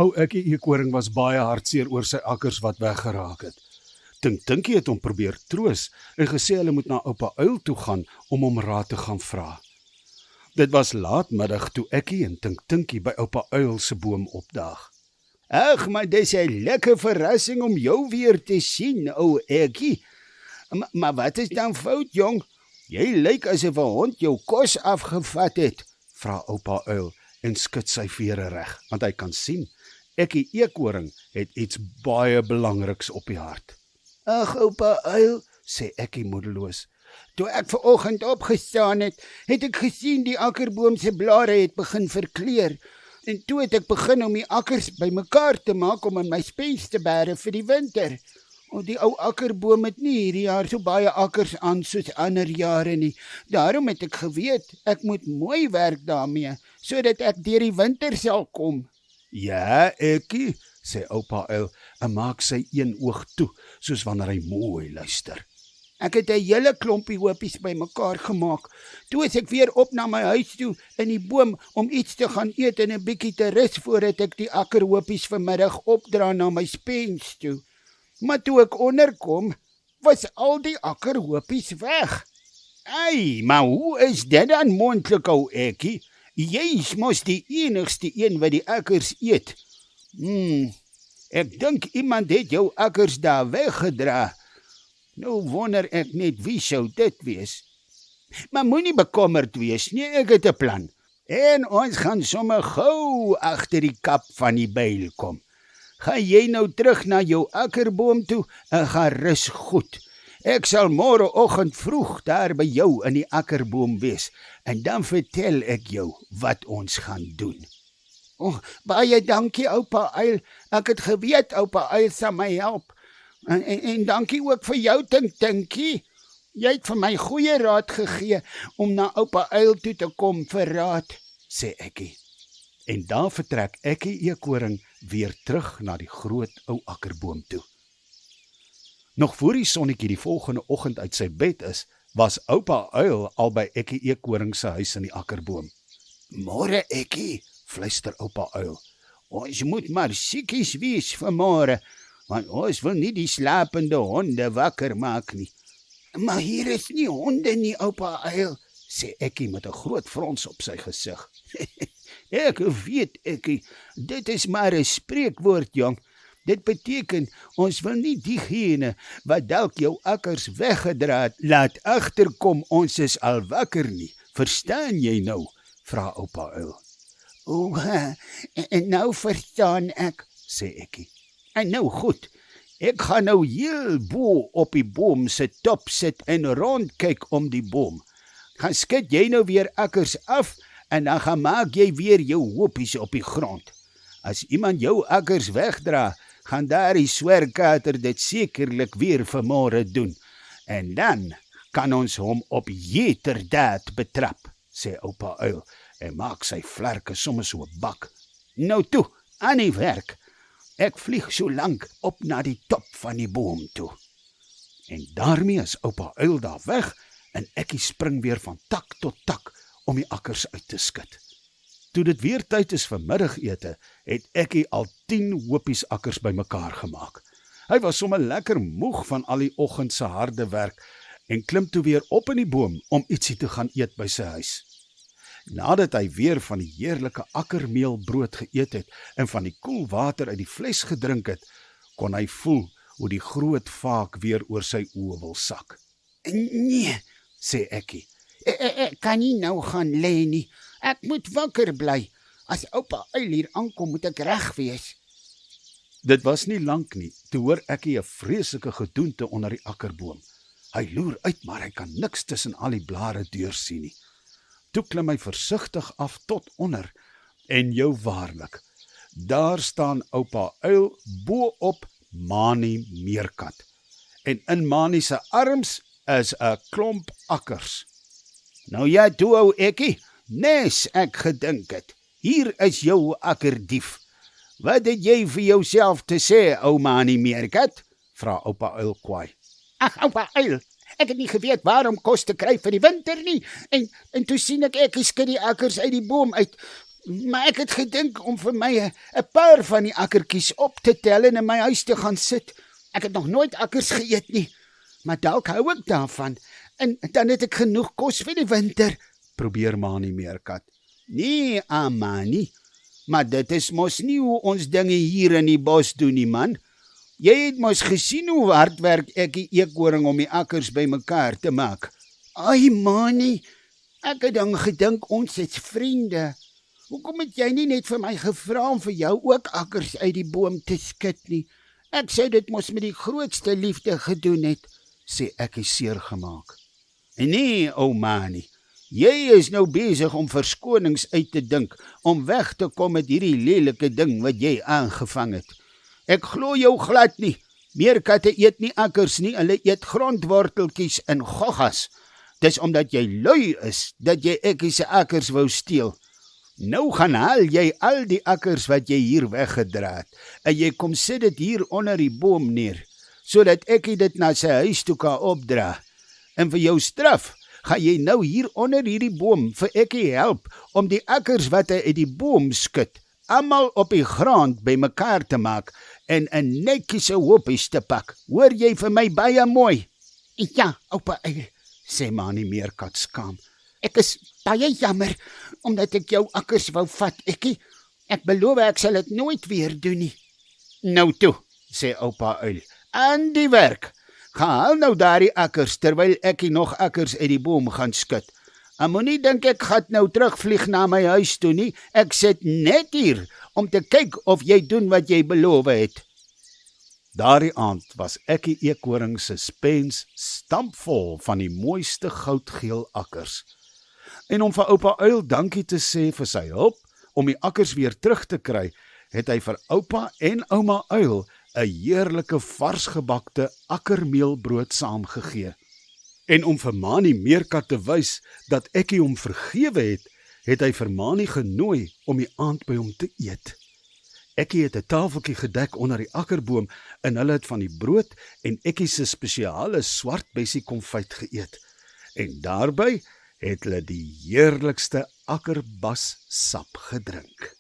Ou Ekkie Eekoring was baie hartseer oor sy akkers wat weggeraak het. Tinkie het hom probeer troos en gesê hulle moet na oupa Uil toe gaan om hom raad te gaan vra. Dit was laatmiddag toe Ekkie en Tinkie by oupa Uil se boom opdaag. Ag, maar dis 'n lekker verrassing om jou weer te sien, ou Ekkie. Maar wat is dan fout, jong? Jy lyk asof 'n hond jou kos afgevat het, vra oupa Uil en skud sy vere reg, want hy kan sien, Ekkie Eekoring het iets baie belangriks op die hart. Ag, oupa Uil, sê Ekkie moedeloos. Toe ek vanoggend opgestaan het, het ek gesien die akkerboom se blare het begin verkleur. En toe het ek begin om die akkers bymekaar te maak om in my spens te bære vir die winter. Die ou akkerboom het nie hierdie jaar so baie akkers aan soos ander jare nie. Daarom het ek geweet, ek moet mooi werk daarmee, sodat ek deur die winter sal kom. Ja, Ekkie, sê oupa Uil en maak sy een oog toe, soos wanneer hy mooi luister. Ek het 'n hele klompie hoopies bymekaar gemaak. Toe is ek weer op na my huis toe in die boom om iets te gaan eet en 'n bietjie te rus voordat ek die akkerhoopies vanmiddag opdra na my spens toe. Maar toe ek onderkom, was al die akkerhoopies weg. Ai, maar hoe is dit dan moontlik, ou Ekkie? Jy is mos die enigste een wat die akkers eet. Ek dink iemand het jou akkers daar weggedra. Nou wonder ek net wie sou dit wees. Maar moenie bekommerd wees nie, ek het 'n plan. En ons gaan sommer gou agter die kap van die byl kom. Gaan jy nou terug na jou akkerboom toe en gaan rus goed. Ek sal môreoggend vroeg daar by jou in die akkerboom wees en dan vertel ek jou wat ons gaan doen. Baie dankie, oupa Uil. Ek het geweet oupa Uil sal my help. En dankie ook vir jou, Tinkie. Jy het vir my goeie raad gegee om na oupa Uil toe te kom vir raad, sê Ekkie. En daar vertrek Ekkie Eekoring weer terug na die groot ou akkerboom toe. Nog voor die sonnetjie die volgende oggend uit sy bed is, was oupa Uil al by Ekkie Eekoring se huis in die akkerboom. Môre, Ekkie, fluister oupa Uil. Ons moet maar siekies wees vir môre, want ons wil nie die slapende honde wakker maak nie. Maar hier is nie honde nie, oupa Uil, sê Ekkie met 'n groot frons op sy gesig. Ek weet, Ekkie, dit is maar 'n spreekwoord, jong. Dit beteken, ons wil nie diegene wat dalk jou akkers weggedra het, laat agterkom ons is al wakker nie. Verstaan jy nou? Vra oupa Uil. En nou verstaan ek, sê Ekkie. En nou goed, ek gaan nou heel bo op die boom se top sit en rondkyk om die boom. Gaan skud jy nou weer akkers af en dan gaan maak jy weer jou hoopies op die grond. As iemand jou akkers wegdra, gaan daardie swerkater dit sekerlik weer vanmôre doen. En dan kan ons hom op jeterdaad betrap, sê oupa Uil en maak sy vlerke sommer so 'n bak. Nou toe, aan die werk. Ek vlieg so lank op na die top van die boom toe. En daarmee is oupa Uil daar weg en Ekkie spring weer van tak tot tak om die akkers uit te skud. Toe dit weer tyd is vir middagete, het Ekkie al 10 hoopies akkers bymekaar gemaak. Hy was sommer lekker moeg van al die oggend se harde werk en klim toe weer op in die boom om ietsie te gaan eet by sy huis. Nadat hy weer van die heerlike akkermeelbrood geëet het en van die koel water uit die fles gedrink het, kon hy voel hoe die groot vaak weer oor sy oë wil sak. Nee, sê Ekkie. Ek kan nie nou gaan lê nie. Ek moet wakker bly. As oupa Uil hier aankom, moet ek reg wees. Dit was nie lank nie, toe hoor Ekkie 'n vreeslike gedoente onder die akkerboom. Hy loer uit, maar hy kan niks tussen al die blare deursien nie. Toe klim hy versigtig af tot onder, en jou waarlik, daar staan oupa Uil bo op Manie Meerkat. En in Manie se arms is 'n klomp akkers. Nou ja, toe ou Ekkie, nes ek gedink het, hier is jou akkerdief. Wat het jy vir jouself te sê, ou Manie Meerkat? Vra oupa Uil kwaai. Ag, oupa Uil, ek het nie geweet waarom kos te kry vir die winter nie, en toe sien ek skud die akkers uit die boom uit. Maar ek het gedink om vir my 'n paar van die akkertjies op te tel en in my huis te gaan sit. Ek het nog nooit akkers geëet nie, maar dalk hou ek daarvan. En dan het ek genoeg kos vir die winter, probeer Manie Meerkat. Nee, Amani, maar dit is mos nie hoe ons dinge hier in die bos doen nie, man. Jy het mos gesien hoe hard werk ek die eekhoring om die akkers bymekaar te maak. Ai, Manie, ek het dan gedink ons is vriende. Hoekom het jy nie net vir my gevra om vir jou ook akkers uit die boom te skud nie? Ek sou dit mos met die grootste liefde gedoen het, sê ek seer gemaak. Nee, ou Manie, jy is nou besig om verskonings uit te dink om weg te kom met hierdie lelike ding wat jy aangevang het. Ek glo jou glad nie. Meerkatte eet nie akkers nie, hulle eet grondworteltjies en goggas. Dis omdat jy lui is dat jy Ekkie se akkers wou steel. Nou gaan haal jy al die akkers wat jy hier weggedra het en jy kom sit dit hier onder die boom neer, sodat Ekkie dit na sy huis toe kan opdra. En vir jou straf gaan jy nou hier onder hierdie boom vir Ekkie help om die akkers wat hy uit die boom skud, almal op die grond bymekaar te maak en 'n netjiese hoopies te pak. Hoor jy vir my baie mooi? Ja, oupa Uil, sê Manie Meerkat skaam. Ek is baie jammer omdat ek jou akkers wou vat, Ekkie. Ek beloof ek sal dit nooit weer doen nie. Nou toe, sê oupa Uil, aan die werk. Haal nou daardie akkers terwyl Ekkie nog akkers uit die boom gaan skud. En moenie dink ek gaan nou terugvlieg na my huis toe nie. Ek sit net hier om te kyk of jy doen wat jy beloof het. Daardie aand was Ekkie eekhoring se spens stampvol van die mooiste goudgeel akkers. En om vir oupa Uil dankie te sê vir sy hulp om die akkers weer terug te kry, het hy vir oupa en ouma Uil 'n heerlike varsgebakte akkermeelbrood saamgegee. En om vir Manie Meerkat te wys dat Ekkie hom vergewe het, het hy vir Manie genooi om die aand by hom te eet. Ekkie het 'n tafeltjie gedek onder die akkerboom en hulle het van die brood en Ekkie se spesiale swart bessie konfyt geëet. En daarbey het hulle die heerlikste akkerbas sap gedrink.